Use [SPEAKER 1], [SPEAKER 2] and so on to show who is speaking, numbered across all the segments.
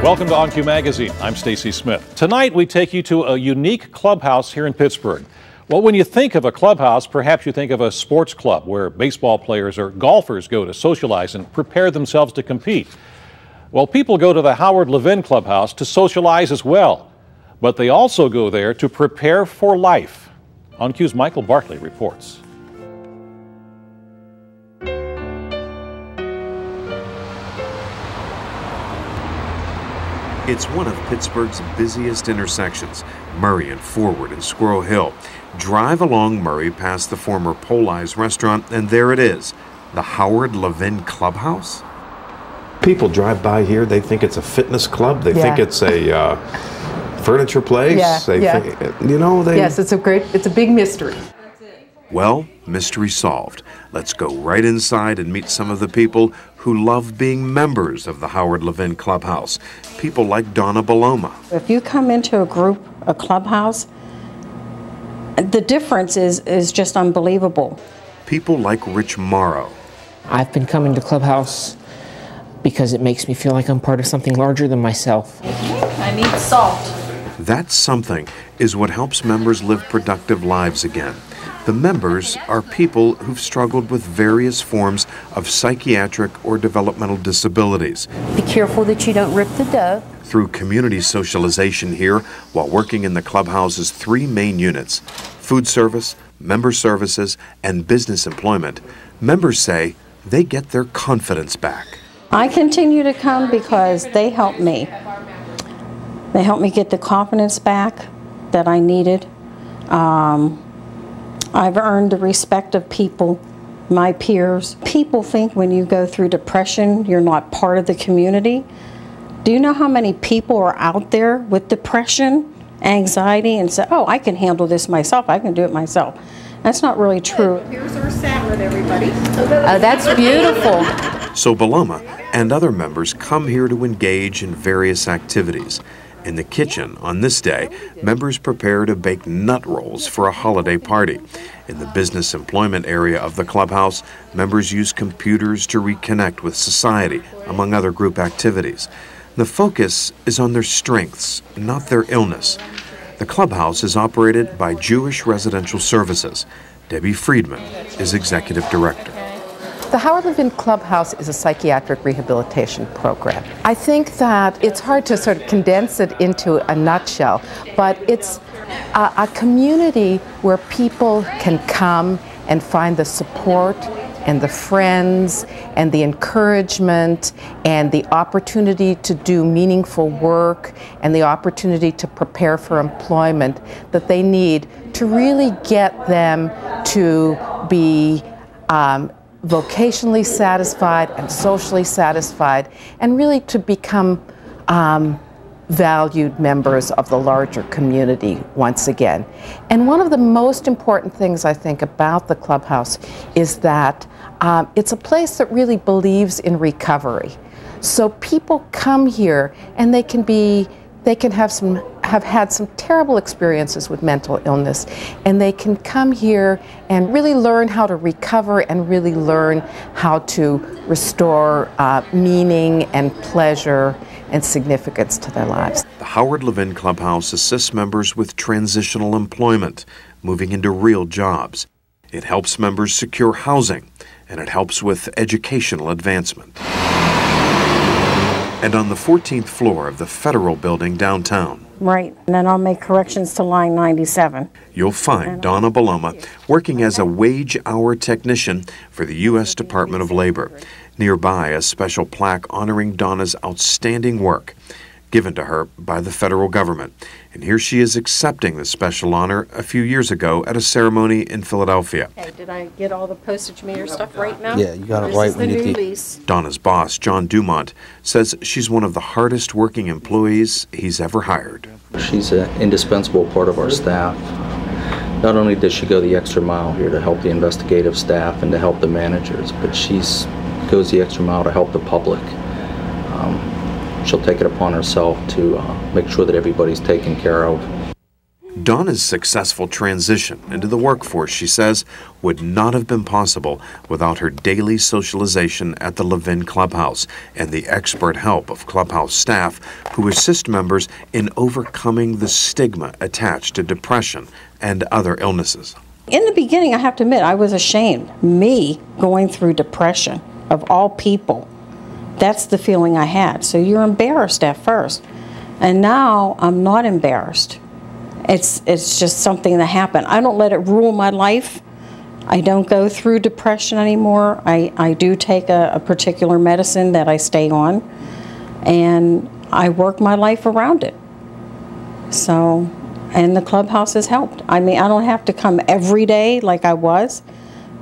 [SPEAKER 1] Welcome to On Cue Magazine. I'm Stacy Smith. Tonight we take you to a unique clubhouse here in Pittsburgh. Well, when you think of a clubhouse, perhaps you think of a sports club where baseball players or golfers go to socialize and prepare themselves to compete. Well, people go to the Howard Levin Clubhouse to socialize as well, but they also go there to prepare for life. On Cue's Michael Barkley reports.
[SPEAKER 2] It's one of Pittsburgh's busiest intersections, Murray and Forward and Squirrel Hill. Drive along Murray past the former Poli's restaurant, and there it is, the Howard Levin Clubhouse.
[SPEAKER 3] People drive by here, they think it's a fitness club, they think it's a furniture place.
[SPEAKER 4] Yes, it's a big mystery.
[SPEAKER 2] Well, mystery solved. Let's go right inside and meet some of the people who love being members of the Howard Levin Clubhouse. People like Donna Baloma.
[SPEAKER 5] If you come into a clubhouse, the difference is just unbelievable.
[SPEAKER 2] People like Rich Morrow.
[SPEAKER 6] I've been coming to Clubhouse because it makes me feel like I'm part of something larger than myself.
[SPEAKER 5] I need salt.
[SPEAKER 2] That something is what helps members live productive lives again. The members are people who've struggled with various forms of psychiatric or developmental disabilities.
[SPEAKER 7] Be careful that you don't rip the dough.
[SPEAKER 2] Through community socialization here, while working in the clubhouse's three main units, food service, member services, and business employment, members say they get their confidence back.
[SPEAKER 5] I continue to come because they help me. They help me get the confidence back that I needed. I've earned the respect of people, my peers. People think when you go through depression, you're not part of the community. Do you know how many people are out there with depression, anxiety, and say, oh, I can handle this myself, I can do it myself? That's not really true.
[SPEAKER 8] Here's our salad, everybody.
[SPEAKER 7] Oh, that's beautiful.
[SPEAKER 2] So Baloma and other members come here to engage in various activities. In the kitchen on this day, members prepare to bake nut rolls for a holiday party. In the business employment area of the clubhouse, members use computers to reconnect with society, among other group activities. The focus is on their strengths, not their illness. The clubhouse is operated by Jewish Residential Services. Debbie Friedman is executive director.
[SPEAKER 4] The Howard Levin Clubhouse is a psychiatric rehabilitation program. I think that it's hard to sort of condense it into a nutshell, but it's a community where people can come and find the support and the friends and the encouragement and the opportunity to do meaningful work and the opportunity to prepare for employment that they need to really get them to be vocationally satisfied and socially satisfied, and really to become valued members of the larger community once again. And one of the most important things I think about the clubhouse is that it's a place that really believes in recovery. So people come here and they can have had some terrible experiences with mental illness, and they can come here and really learn how to recover and really learn how to restore meaning and pleasure and significance to their lives.
[SPEAKER 2] The Howard Levin Clubhouse assists members with transitional employment, moving into real jobs. It helps members secure housing, and it helps with educational advancement. And on the 14th floor of the Federal Building downtown,
[SPEAKER 5] Right, and then I'll make corrections to line 97.
[SPEAKER 2] You'll find Donna Baloma working as a wage-hour technician for the U.S. Department of Labor. Nearby, a special plaque honoring Donna's outstanding work, given to her by the federal government. And here she is accepting the special honor a few years ago at a ceremony in Philadelphia.
[SPEAKER 8] Okay, did I get all the postage meter stuff right now?
[SPEAKER 9] Yeah, you got it right.
[SPEAKER 8] This is the new lease.
[SPEAKER 2] Donna's boss, John Dumont, says she's one of the hardest working employees he's ever hired.
[SPEAKER 9] She's an indispensable part of our staff. Not only does she go the extra mile here to help the investigative staff and to help the managers, but she goes the extra mile to help the public. She'll take it upon herself to make sure that everybody's taken care of.
[SPEAKER 2] Donna's successful transition into the workforce, she says, would not have been possible without her daily socialization at the Levin Clubhouse and the expert help of Clubhouse staff who assist members in overcoming the stigma attached to depression and other illnesses.
[SPEAKER 5] In the beginning, I have to admit, I was ashamed. Me going through depression, of all people. That's the feeling I had. So you're embarrassed at first. And now I'm not embarrassed. It's just something that happened. I don't let it rule my life. I don't go through depression anymore. I do take a particular medicine that I stay on, and I work my life around it. So, and the Clubhouse has helped. I mean, I don't have to come every day like I was,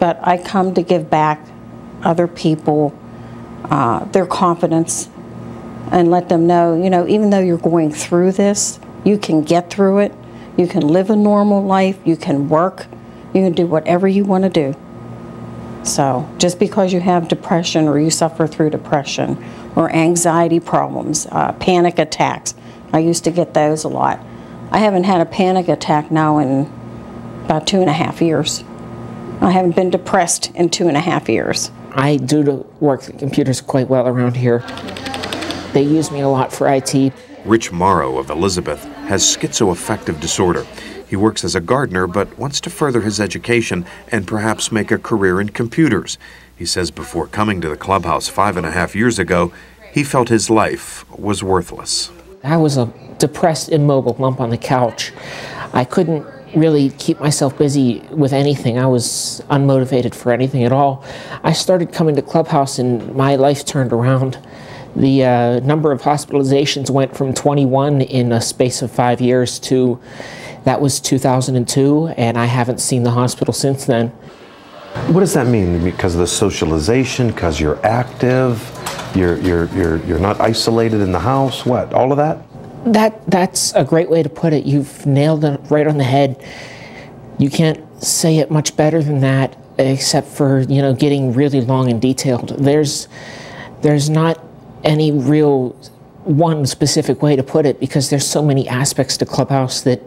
[SPEAKER 5] but I come to give back other people their confidence and let them know, you know, even though you're going through this, you can get through it. You can live a normal life. You can work. You can do whatever you want to do. So just because you have depression or you suffer through depression or anxiety problems, panic attacks, I used to get those a lot. I haven't had a panic attack now in about 2.5 years. I haven't been depressed in 2.5 years.
[SPEAKER 6] I do work the computers quite well around here. They use me a lot for IT.
[SPEAKER 2] Rich Morrow of Elizabeth has schizoaffective disorder. He works as a gardener but wants to further his education and perhaps make a career in computers. He says before coming to the Clubhouse 5.5 years ago, he felt his life was worthless.
[SPEAKER 6] I was a depressed, immobile lump on the couch. I couldn't really keep myself busy with anything. I was unmotivated for anything at all. I started coming to Clubhouse and my life turned around. The number of hospitalizations went from 21 in a space of 5 years to, that was 2002, and I haven't seen the hospital since then.
[SPEAKER 3] What does that mean? Because of the socialization, because you're active, you're not isolated in the house, what, all of that?
[SPEAKER 6] That's a great way to put it. You've nailed it right on the head. You can't say it much better than that, except for, you know, getting really long and detailed. There's not any real one specific way to put it because there's so many aspects to Clubhouse that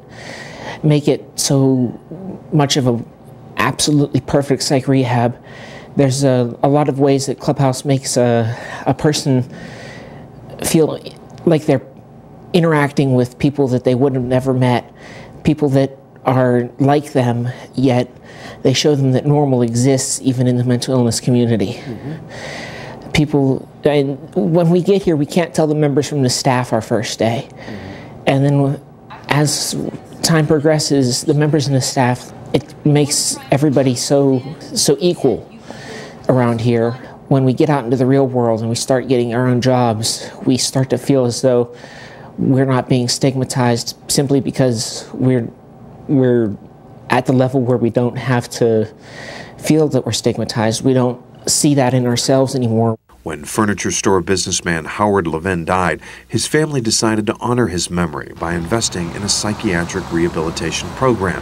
[SPEAKER 6] make it so much of a absolutely perfect psych rehab. There's a lot of ways that Clubhouse makes a person feel like they're interacting with people that they would have never met, people that are like them, yet they show them that normal exists even in the mental illness community. Mm-hmm. People, and when we get here, we can't tell the members from the staff our first day. Mm-hmm. And then as time progresses, the members and the staff, it makes everybody so equal around here. When we get out into the real world and we start getting our own jobs, we start to feel as though we're not being stigmatized simply because we're at the level where we don't have to feel that we're stigmatized. We don't see that in ourselves anymore.
[SPEAKER 2] When furniture store businessman Howard Levin died, his family decided to honor his memory by investing in a psychiatric rehabilitation program.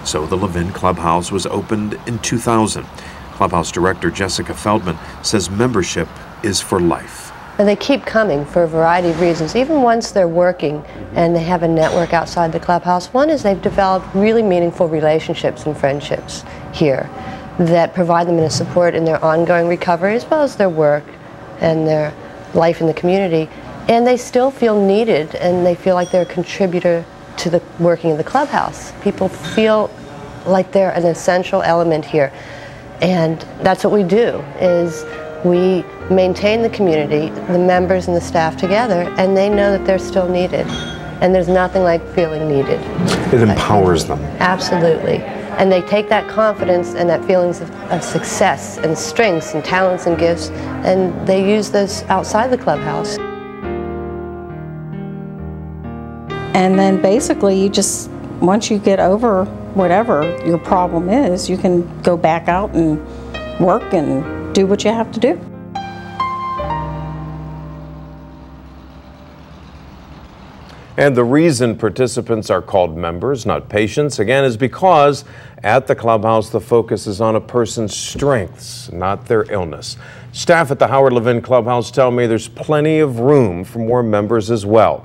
[SPEAKER 2] So the Levin Clubhouse was opened in 2000. Clubhouse director Jessica Feldman says membership is for life.
[SPEAKER 10] And they keep coming for a variety of reasons, even once they're working and they have a network outside the Clubhouse. One is they've developed really meaningful relationships and friendships here that provide them in a support in their ongoing recovery as well as their work and their life in the community. And they still feel needed and they feel like they're a contributor to the working of the Clubhouse. People feel like they're an essential element here. And that's what we do, is we maintain the community, the members and the staff together, and they know that they're still needed. And there's nothing like feeling needed.
[SPEAKER 3] It empowers them.
[SPEAKER 10] Absolutely. And they take that confidence and that feelings of success and strengths and talents and gifts, and they use those outside the Clubhouse.
[SPEAKER 5] And then basically you just, once you get over whatever your problem is, you can go back out and work and do what you have to do.
[SPEAKER 3] And the reason participants are called members, not patients, again, is because at the Clubhouse, the focus is on a person's strengths, not their illness. Staff at the Howard Levin Clubhouse tell me there's plenty of room for more members as well.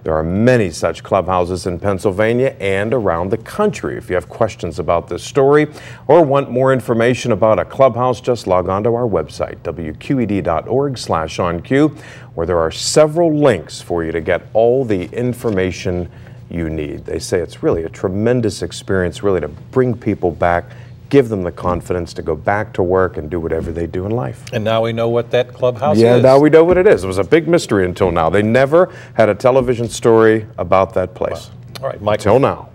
[SPEAKER 3] There are many such clubhouses in Pennsylvania and around the country. If you have questions about this story or want more information about a clubhouse, just log on to our website, wqed.org/OnCue, where there are several links for you to get all the information you need. They say it's really a tremendous experience, really, to bring people back, give them the confidence to go back to work and do whatever they do in life.
[SPEAKER 1] And now we know what that clubhouse is.
[SPEAKER 3] Yeah, now we know what it is. It was a big mystery until now. They never had a television story about that place.
[SPEAKER 1] Wow. All right, Mike.
[SPEAKER 3] Until now.